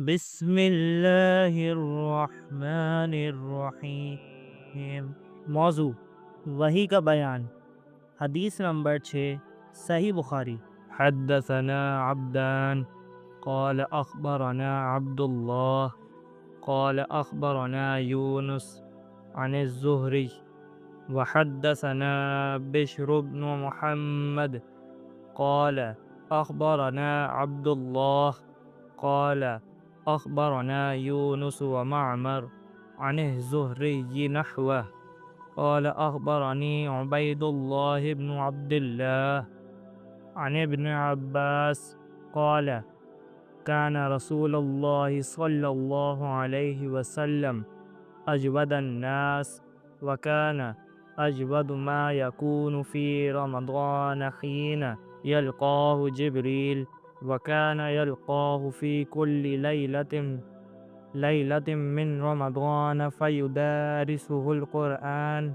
بسم اللہ الرحمن الرحیم۔ موضوع وحی کا بیان۔ حدیث نمبر 6، صحیح بخاری۔ حدثنا عبدان قال اخبرنا عبد الله قال اخبرنا يونس عن الزهري وحدثنا بشر بن محمد قال اخبرنا عبد الله قال اخبرنا يونس ومعمر عن الزهري نحوه قال اخبرني عبيد الله بن عبد الله عن ابن عباس قال كان رسول الله صلى الله عليه وسلم أجود الناس وكان أجود ما يكون في رمضان حين يلقاه جبريل وكان يلقاه في كل ليلة من رمضان فيدارسه القرآن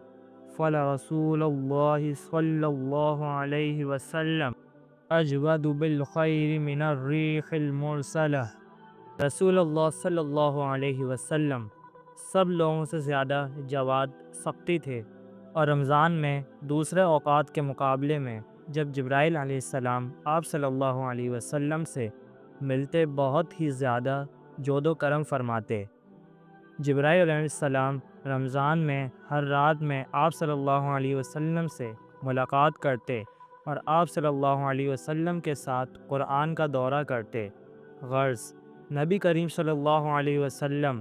فلرسول الله صلى الله عليه وسلم اجود بالخیر من الریح المرسلہ۔ رسول اللہ صلی اللہ علیہ وسلم سب لوگوں سے زیادہ جواد سختی تھے، اور رمضان میں دوسرے اوقات کے مقابلے میں جب جبرائیل علیہ السلام آپ صلی اللہ علیہ وسلم سے ملتے بہت ہی زیادہ جود و کرم فرماتے۔ جبرائیل علیہ السلام رمضان میں ہر رات میں آپ صلی اللہ علیہ وسلم سے ملاقات کرتے اور آپ صلی اللہ علیہ وسلم کے ساتھ قرآن کا دورہ کرتے۔ غرض، نبی کریم صلی اللہ علیہ وسلم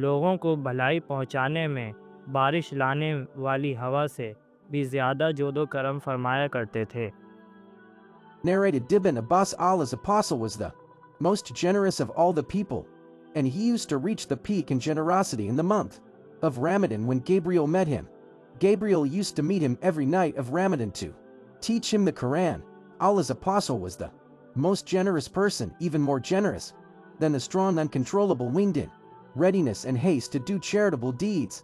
لوگوں کو بھلائی پہنچانے میں بارش لانے والی ہوا سے بھی زیادہ جود و کرم فرمایا کرتے تھے۔ Narrated Ibn Abbas, Allah's apostle, was the most generous of all the people, and he used to reach the peak in generosity in the month of Ramadan when Gabriel met him. Gabriel used to meet him every night of Ramadan to teach him the Quran. Allah's apostle was the most generous person, even more generous than the strong uncontrollable wind in readiness and haste to do charitable deeds.